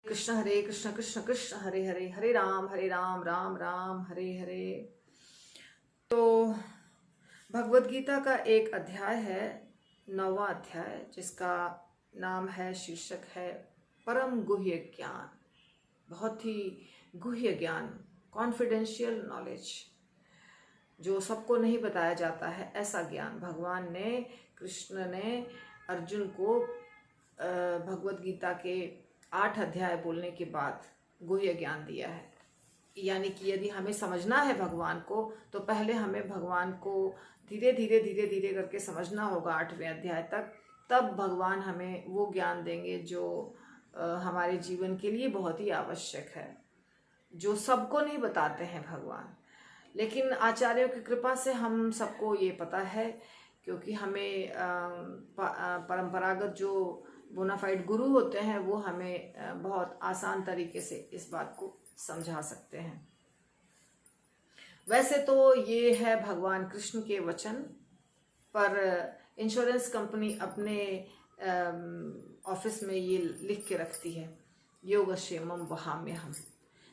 कृष्ण हरे कृष्ण कृष्ण कृष्ण हरे हरे, हरे राम राम राम हरे हरे। तो भगवत गीता का एक अध्याय है, 9वां अध्याय, जिसका नाम है, शीर्षक है परम गुह्य ज्ञान। बहुत ही गुह्य ज्ञान, कॉन्फिडेंशियल नॉलेज, जो सबको नहीं बताया जाता है, ऐसा ज्ञान भगवान ने, कृष्ण ने अर्जुन को भगवत गीता के 8 अध्याय बोलने के बाद गुह्य ज्ञान दिया है। यानी कि यदि हमें समझना है भगवान को, तो पहले हमें भगवान को धीरे धीरे करके समझना होगा 8वें अध्याय तक। तब भगवान हमें वो ज्ञान देंगे जो हमारे जीवन के लिए बहुत ही आवश्यक है, जो सबको नहीं बताते हैं भगवान। लेकिन आचार्यों की कृपा से हम सबको ये पता है, क्योंकि हमें परंपरागत जो बोनाफाइड गुरु होते हैं वो हमें बहुत आसान तरीके से इस बात को समझा सकते हैं। वैसे तो ये है भगवान कृष्ण के वचन, पर इंश्योरेंस कंपनी अपने ऑफिस में ये लिख के रखती है, योगक्षेमम वहाम्यहम्।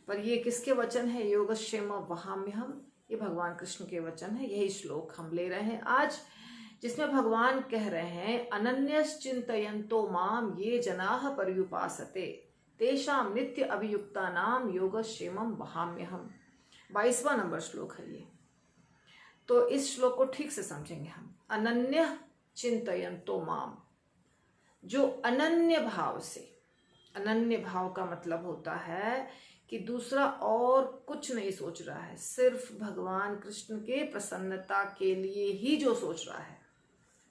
पर ये किसके वचन है, योगक्षेमम वहाम्यहम्? ये भगवान कृष्ण के वचन है। यही श्लोक हम ले रहे हैं आज, जिसमें भगवान कह रहे हैं, अनन्यश्चिन्तयन्तो माम ये जनाः पर्युपासते तेषां नित्य अभियुक्तानां योगक्षेमम वहाम्यहम्। 22वां नंबर श्लोक है ये। तो इस श्लोक को ठीक से समझेंगे हम। अनन्य चिंतयन्तो माम, जो अनन्य भाव से, अनन्य भाव का मतलब होता है कि दूसरा और कुछ नहीं सोच रहा है, सिर्फ भगवान कृष्ण के प्रसन्नता के लिए ही जो सोच रहा है,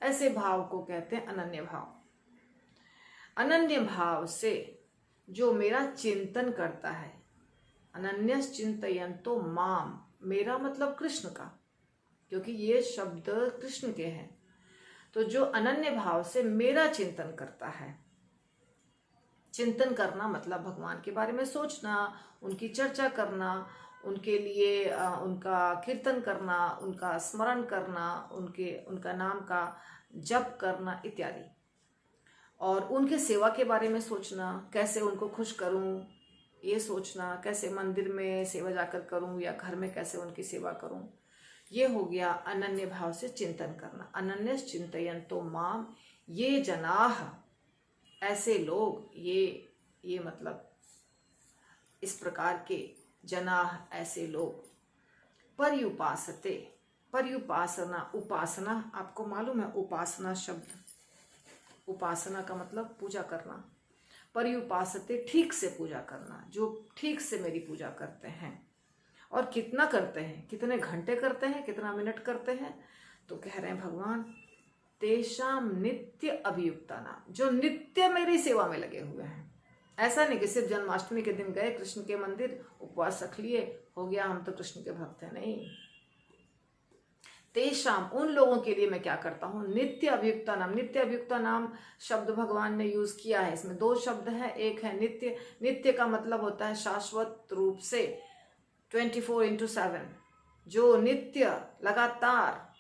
ऐसे भाव को कहते हैं अनन्य भाव। अनन्य भाव से जो मेरा चिंतन करता है, अनन्यस चिंतयन्तो माम, मेरा मतलब कृष्ण का, क्योंकि ये शब्द कृष्ण के हैं। तो जो अनन्य भाव से मेरा चिंतन करता है, चिंतन करना मतलब भगवान के बारे में सोचना, उनकी चर्चा करना, उनके लिए उनका कीर्तन करना, उनका स्मरण करना, उनका नाम का जप करना इत्यादि, और उनके सेवा के बारे में सोचना, कैसे उनको खुश करूं, ये सोचना, कैसे मंदिर में सेवा जाकर करूं या घर में कैसे उनकी सेवा करूं। ये हो गया अनन्य भाव से चिंतन करना। अनन्यस चिंतयन्तो माम ये जनाः, ऐसे लोग, ये मतलब इस प्रकार के जनाः, ऐसे लोग, पर्युपासते, पर्युपासना, उपासना, आपको मालूम है उपासना शब्द, उपासना का मतलब पूजा करना। पर्युपासते, ठीक से पूजा करना, जो ठीक से मेरी पूजा करते हैं। और कितना करते हैं, कितने घंटे करते हैं, कितना मिनट करते हैं? तो कह रहे हैं भगवान, तेषाम नित्य अभियुक्ता नाम, जो नित्य मेरी सेवा में लगे हुए हैं। ऐसा नहीं कि सिर्फ जन्माष्टमी के दिन गए कृष्ण के मंदिर, उपवास रख लिए, हो गया हम तो कृष्ण के भक्त हैं, नहीं। तेषाम, उन लोगों के लिए मैं क्या करता हूं, नित्य अभियुक्ता नाम। नित्य अभियुक्ता नाम शब्द भगवान ने यूज किया है, इसमें 2 शब्द है। एक है नित्य, नित्य का मतलब होता है शाश्वत रूप से, 24/7, जो नित्य लगातार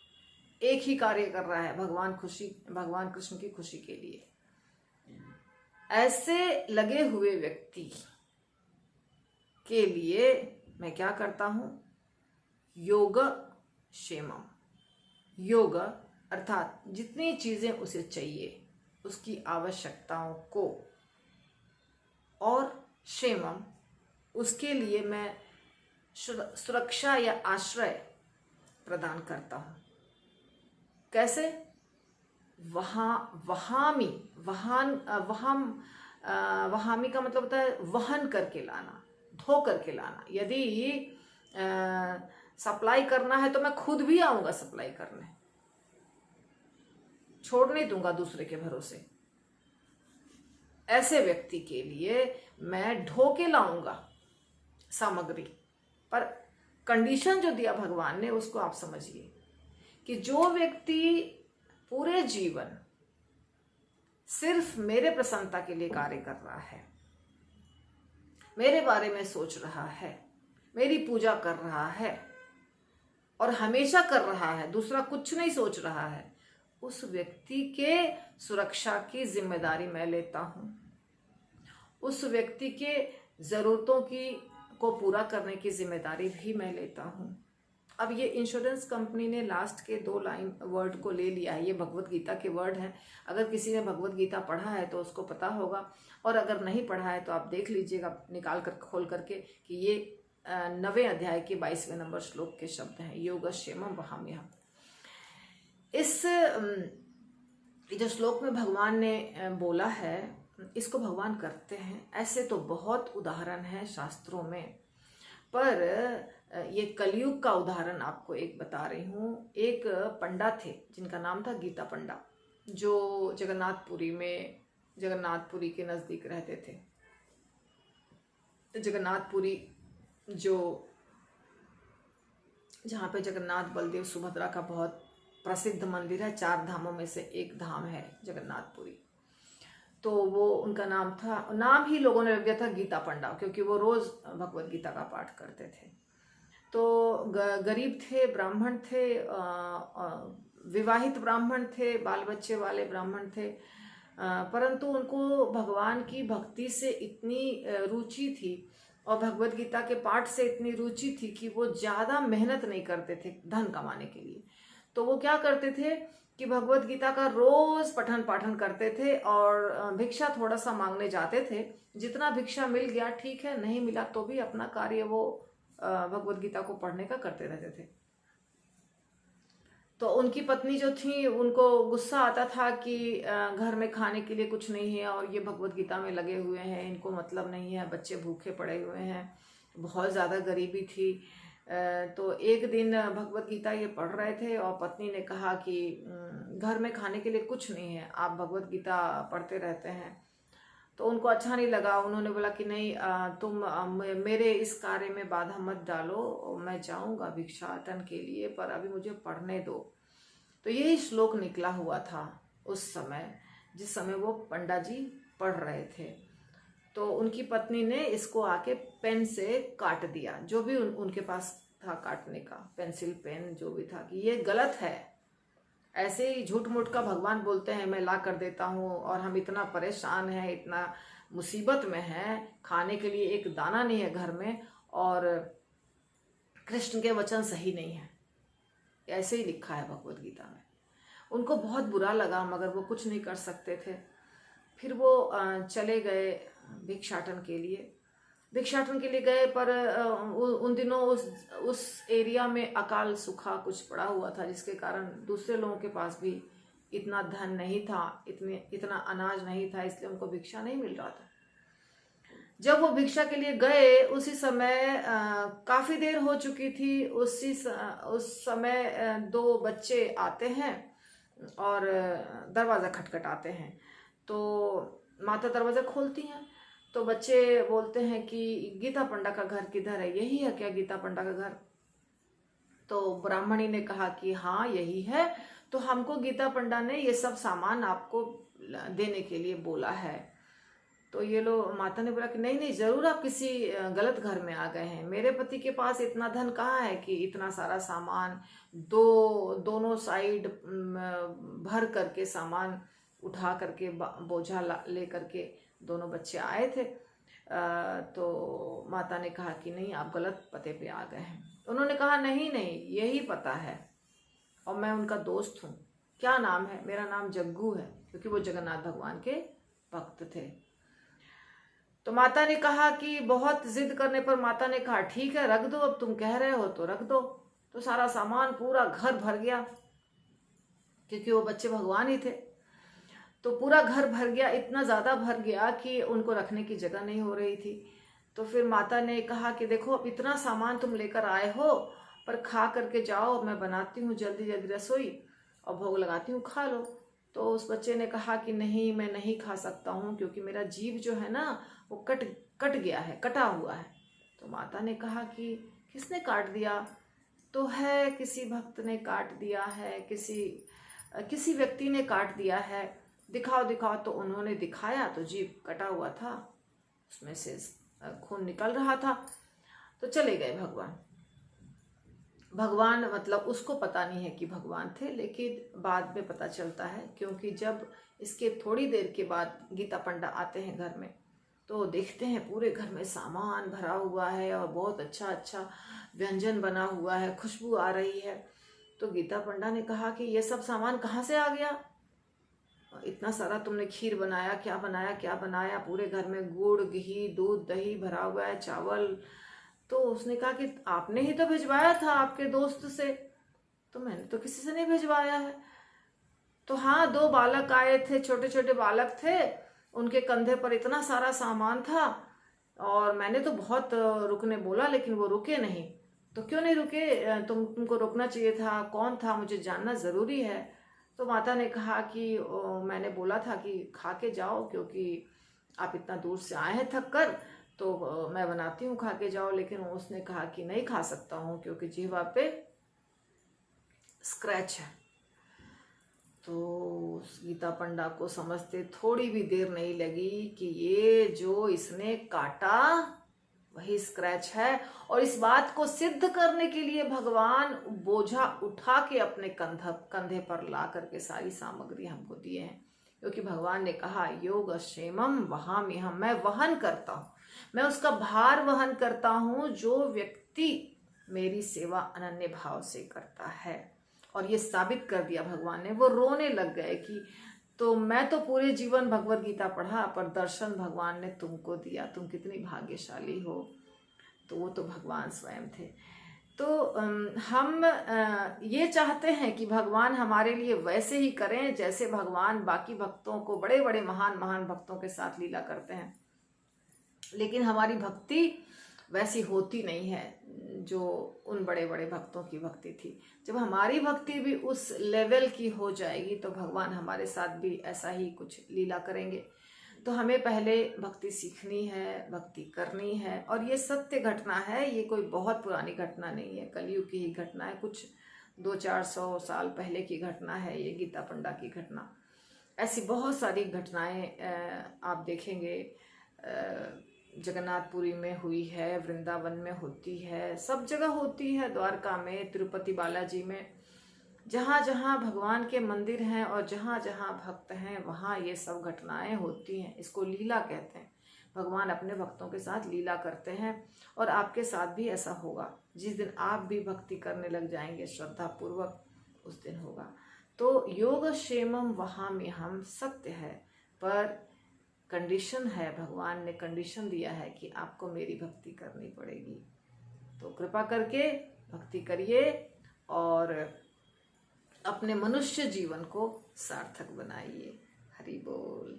एक ही कार्य कर रहा है, भगवान कृष्ण की खुशी के लिए। ऐसे लगे हुए व्यक्ति के लिए मैं क्या करता हूं, योग क्षेमम। योग अर्थात जितनी चीजें उसे चाहिए, उसकी आवश्यकताओं को, और क्षेमम, उसके लिए मैं सुरक्षा या आश्रय प्रदान करता हूं। कैसे? वहामी का मतलब होता है वहन करके लाना, धो करके लाना। यदि सप्लाई करना है तो मैं खुद भी आऊंगा सप्लाई करने, छोड़ नहीं दूंगा दूसरे के भरोसे। ऐसे व्यक्ति के लिए मैं ढो के लाऊंगा सामग्री। पर कंडीशन जो दिया भगवान ने, उसको आप समझिए कि जो व्यक्ति पूरे जीवन सिर्फ मेरे प्रसन्नता के लिए कार्य कर रहा है, मेरे बारे में सोच रहा है, मेरी पूजा कर रहा है, और हमेशा कर रहा है, दूसरा कुछ नहीं सोच रहा है, उस व्यक्ति के सुरक्षा की जिम्मेदारी मैं लेता हूं। उस व्यक्ति के ज़रूरतों को पूरा करने की जिम्मेदारी भी मैं लेता हूँ। अब ये इंश्योरेंस कंपनी ने लास्ट के 2 लाइन वर्ड को ले लिया है, ये भगवत गीता के वर्ड हैं। अगर किसी ने भगवत गीता पढ़ा है तो उसको पता होगा, और अगर नहीं पढ़ा है तो आप देख लीजिएगा निकाल कर खोल करके कि ये 9वें अध्याय के 22वें नंबर श्लोक के शब्द हैं, योगक्षेमम वहाम्यहम्। इस जो श्लोक में भगवान ने बोला है, इसको भगवान करते हैं। ऐसे तो बहुत उदाहरण हैं शास्त्रों में, पर ये कलयुग का उदाहरण आपको एक बता रही हूँ। एक पंडा थे जिनका नाम था गीता पंडा, जो जगन्नाथपुरी के नज़दीक रहते थे। जगन्नाथपुरी जो जहाँ पे जगन्नाथ बलदेव सुभद्रा का बहुत प्रसिद्ध मंदिर है, 4 धामों में से एक धाम है जगन्नाथपुरी। तो वो उनका नाम ही लोगों ने रख दिया था गीता पंडा, क्योंकि वो रोज भगवत गीता का पाठ करते थे। तो गरीब थे, ब्राह्मण थे, विवाहित ब्राह्मण थे, बाल बच्चे वाले ब्राह्मण थे, परंतु उनको भगवान की भक्ति से इतनी रुचि थी और भगवत गीता के पाठ से इतनी रुचि थी कि वो ज़्यादा मेहनत नहीं करते थे धन कमाने के लिए। तो वो क्या करते थे कि भगवत गीता का रोज पठन पाठन करते थे और भिक्षा थोड़ा सा मांगने जाते थे। जितना भिक्षा मिल गया ठीक है, नहीं मिला तो भी अपना कार्य वो भगवत गीता को पढ़ने का करते रहते थे। तो उनकी पत्नी जो थी, उनको गुस्सा आता था कि घर में खाने के लिए कुछ नहीं है और ये भगवत गीता में लगे हुए हैं, इनको मतलब नहीं है, बच्चे भूखे पड़े हुए हैं, बहुत ज़्यादा गरीबी थी। तो एक दिन भगवत गीता ये पढ़ रहे थे और पत्नी ने कहा कि घर में खाने के लिए कुछ नहीं है, आप भगवत गीता पढ़ते रहते हैं। तो उनको अच्छा नहीं लगा। उन्होंने बोला कि नहीं, तुम मेरे इस कार्य में बाधा मत डालो, मैं जाऊंगा भिक्षाटन के लिए, पर अभी मुझे पढ़ने दो। तो यही श्लोक निकला हुआ था उस समय, जिस समय वो पंडा जी पढ़ रहे थे। तो उनकी पत्नी ने इसको आके पेन से काट दिया, जो भी उनके पास था काटने का, पेंसिल पेन जो भी था, कि ये गलत है। ऐसे ही झूठ मूठ का भगवान बोलते हैं मैं ला कर देता हूँ, और हम इतना परेशान हैं, इतना मुसीबत में हैं, खाने के लिए एक दाना नहीं है घर में, और कृष्ण के वचन सही नहीं है। ऐसे ही लिखा है भगवत गीता में। उनको बहुत बुरा लगा, मगर वो कुछ नहीं कर सकते थे। फिर वो चले गए भिक्षाटन के लिए गए, पर उन दिनों उस एरिया में अकाल सूखा कुछ पड़ा हुआ था, जिसके कारण दूसरे लोगों के पास भी इतना धन नहीं था, इतना अनाज नहीं था, इसलिए उनको भिक्षा नहीं मिल रहा था। जब वो भिक्षा के लिए गए, उसी समय काफ़ी देर हो चुकी थी। उस समय 2 बच्चे आते हैं और दरवाज़ा खटखटाते हैं। तो माता दरवाज़ा खोलती हैं, तो बच्चे बोलते हैं कि गीता पंडा का घर किधर है, यही है क्या गीता पंडा का घर? तो ब्राह्मणी ने कहा कि हाँ यही है। तो हमको गीता पंडा ने ये सब सामान आपको देने के लिए बोला है। तो ये लोग, माता ने बोला कि नहीं नहीं, ज़रूर आप किसी गलत घर में आ गए हैं। मेरे पति के पास इतना धन कहाँ है कि इतना सारा सामान, दोनों साइड भर करके सामान उठा करके बोझा ले करके दोनों बच्चे आए थे। तो माता ने कहा कि नहीं, आप गलत पते पे आ गए हैं। उन्होंने कहा नहीं नहीं, यही पता है और मैं उनका दोस्त हूँ। क्या नाम है? मेरा नाम जग्गू है, क्योंकि वो जगन्नाथ भगवान के भक्त थे। तो माता ने कहा कि बहुत जिद करने पर माता ने कहा ठीक है रख दो, अब तुम कह रहे हो तो रख दो। तो सारा सामान पूरा घर भर गया, क्योंकि वो बच्चे भगवान ही थे। तो पूरा घर भर गया, इतना ज़्यादा भर गया कि उनको रखने की जगह नहीं हो रही थी। तो फिर माता ने कहा कि देखो, अब इतना सामान तुम लेकर आए हो, पर खा करके जाओ, मैं बनाती हूँ जल्दी जल्दी रसोई और भोग लगाती हूँ, खा लो। तो उस बच्चे ने कहा कि नहीं, मैं नहीं खा सकता हूँ, क्योंकि मेरा जीभ जो है ना वो कट गया है, कटा हुआ है। तो माता ने कहा कि किसने काट दिया? तो है, किसी भक्त ने काट दिया है, किसी व्यक्ति ने काट दिया है, दिखाओ दिखाओ। तो उन्होंने दिखाया तो जीभ कटा हुआ था, उसमें से खून निकल रहा था। तो चले गए भगवान मतलब उसको पता नहीं है कि भगवान थे, लेकिन बाद में पता चलता है, क्योंकि जब इसके थोड़ी देर के बाद गीता पंडा आते हैं घर में, तो देखते हैं पूरे घर में सामान भरा हुआ है और बहुत अच्छा अच्छा व्यंजन बना हुआ है, खुशबू आ रही है। तो गीता पंडा ने कहा कि ये सब सामान कहाँ से आ गया, इतना सारा तुमने खीर बनाया, क्या बनाया क्या बनाया, पूरे घर में गुड़ घी दूध दही भरा हुआ है, चावल। तो उसने कहा कि आपने ही तो भिजवाया था आपके दोस्त से। तो मैंने तो किसी से नहीं भिजवाया है। तो हाँ, 2 बालक आए थे, छोटे छोटे बालक थे, उनके कंधे पर इतना सारा सामान था और मैंने तो बहुत रुकने बोला लेकिन वो रुके नहीं। तो क्यों नहीं रुके, तुमको रुकना चाहिए था, कौन था, मुझे जानना ज़रूरी है। तो माता ने कहा कि मैंने बोला था कि खा के जाओ, क्योंकि आप इतना दूर से आए हैं थक कर, तो मैं बनाती हूँ, खा के जाओ। लेकिन उसने कहा कि नहीं खा सकता हूँ क्योंकि जीवा पे स्क्रैच है। तो गीता पंडा को समझते थोड़ी भी देर नहीं लगी कि ये जो इसने काटा वही स्क्रैच है, और इस बात को सिद्ध करने के लिए भगवान बोझा उठा के अपने कंधे पर ला करके सारी सामग्री हमको दिए हैं। क्योंकि भगवान ने कहा योग क्षेमम वहाम्यहम्, मैं वहन करता हूँ, मैं उसका भार वहन करता हूँ जो व्यक्ति मेरी सेवा अनन्य भाव से करता है। और ये साबित कर दिया भगवान ने। वो रोने लग गए कि तो मैं तो पूरे जीवन भगवत गीता पढ़ा, पर दर्शन भगवान ने तुमको दिया, तुम कितनी भाग्यशाली हो। तो वो तो भगवान स्वयं थे। तो हम ये चाहते हैं कि भगवान हमारे लिए वैसे ही करें जैसे भगवान बाकी भक्तों को, बड़े बड़े महान महान भक्तों के साथ लीला करते हैं। लेकिन हमारी भक्ति वैसी होती नहीं है जो उन बड़े बड़े भक्तों की भक्ति थी। जब हमारी भक्ति भी उस लेवल की हो जाएगी तो भगवान हमारे साथ भी ऐसा ही कुछ लीला करेंगे। तो हमें पहले भक्ति सीखनी है, भक्ति करनी है। और ये सत्य घटना है, ये कोई बहुत पुरानी घटना नहीं है, कलयुग की ही घटना है, कुछ 200-400 साल पहले की घटना है ये गीता पंडा की घटना। ऐसी बहुत सारी घटनाएं आप देखेंगे, जगन्नाथपुरी में हुई है, वृंदावन में होती है, सब जगह होती है, द्वारका में, तिरुपति बालाजी में, जहाँ जहाँ भगवान के मंदिर हैं और जहाँ जहाँ भक्त हैं वहाँ ये सब घटनाएं होती हैं। इसको लीला कहते हैं। भगवान अपने भक्तों के साथ लीला करते हैं और आपके साथ भी ऐसा होगा। जिस दिन आप भी भक्ति करने लग जाएंगे श्रद्धा पूर्वक, उस दिन होगा। तो योग क्षेमम वहाम्यहम् सत्य है, पर कंडीशन है, भगवान ने कंडीशन दिया है कि आपको मेरी भक्ति करनी पड़ेगी। तो कृपा करके भक्ति करिए और अपने मनुष्य जीवन को सार्थक बनाइए। हरि बोल।